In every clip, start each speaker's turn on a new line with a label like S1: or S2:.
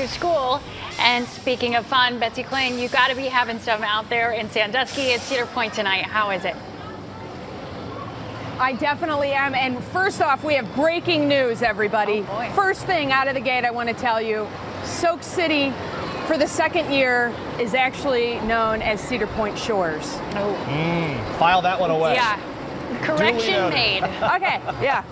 S1: to school. And speaking of fun, Betsy, Kling, you got to be having some out there in Sandusky at Cedar Point tonight. How is it?
S2: I definitely am. And first off, we have breaking news, everybody.
S1: Oh boy.
S2: First thing out of the gate, I want to tell you, Soak City for the second year is actually known as Cedar Point Shores.
S1: Oh.
S3: File that one away.
S1: Yeah. Correction made.
S2: Okay, yeah,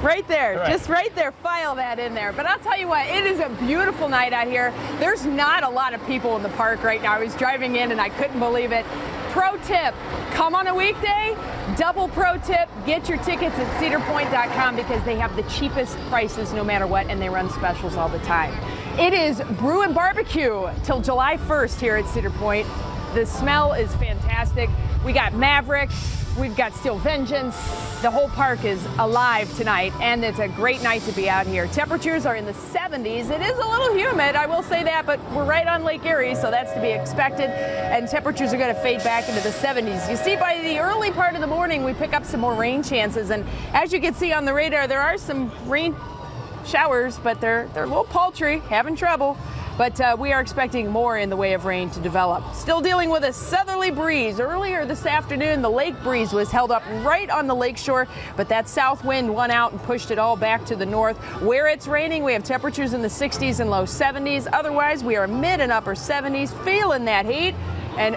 S2: right there,
S3: Right.
S2: just right there, file that in there. But I'll tell you what, it is a beautiful night out here. There's not a lot of people in the park right now. I was driving in and I couldn't believe it. Pro tip, come on a weekday, double pro tip, get your tickets at cedarpoint.com because they have the cheapest prices no matter what, and they run specials all the time. It is Brew and Barbecue till July 1st here at Cedar Point. The smell is fantastic. We got Maverick, we've got Steel Vengeance. The whole park is alive tonight, and it's a great night to be out here. Temperatures are in the 70s. It is a little humid, I will say that, but we're right on Lake Erie, so that's to be expected. And temperatures are going to fade back into the 70s. You see, by the early part of the morning, we pick up some more rain chances, and as you can see on the radar, there are some rain showers, but they're a little paltry, having trouble. But we are expecting more in the way of rain to develop. Still dealing with a southerly breeze. Earlier this afternoon, the lake breeze was held up right on the lakeshore, but that south wind won out and pushed it all back to the north. Where it's raining, we have temperatures in the 60s and low 70s. Otherwise, we are mid and upper 70s, feeling that heat. And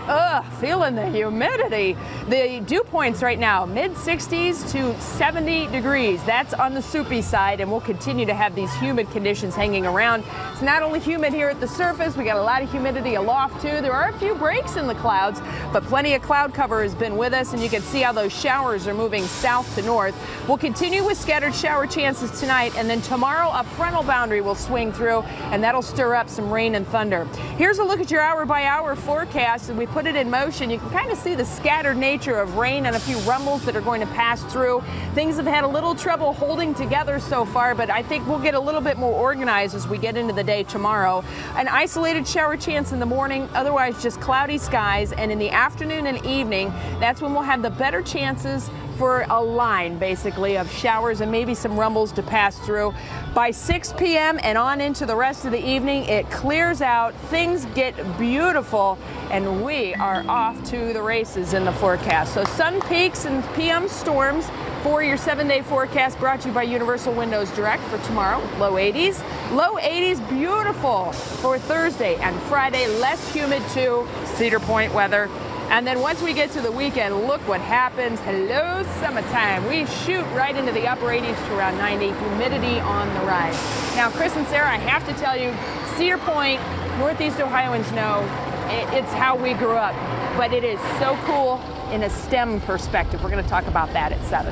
S2: feeling the humidity. The dew points right now, mid 60s to 70 degrees. That's on the soupy side, and we'll continue to have these humid conditions hanging around. It's not only humid here at the surface, we got a lot of humidity aloft too. There are a few breaks in the clouds, but plenty of cloud cover has been with us, and you can see how those showers are moving south to north. We'll continue with scattered shower chances tonight, and then tomorrow a frontal boundary will swing through, and that'll stir up some rain and thunder. Here's a look at your hour-by-hour forecast. And we put it in motion. You can kind of see the scattered nature of rain and a few rumbles that are going to pass through. Things have had a little trouble holding together so far, but I think we'll get a little bit more organized as we get into the day tomorrow. An isolated shower chance in the morning, otherwise just cloudy skies, and in the afternoon and evening, that's when we'll have the better chances for a line, basically, of showers and maybe some rumbles to pass through. By 6 p.m. and on into the rest of the evening, it clears out, things get beautiful, and we are off to the races in the forecast. So sun peaks and PM storms for your 7-day forecast, brought to you by Universal Windows Direct for tomorrow, low 80s. Low 80s, beautiful for Thursday and Friday, less humid too, Cedar Point weather. And then once we get to the weekend, look what happens. Hello, summertime. We shoot right into the upper 80s to around 90, humidity on the rise. Now, Chris and Sarah, I have to tell you, Cedar Point, Northeast Ohioans know it's how we grew up. But it is so cool in a STEM perspective. We're going to talk about that at 7.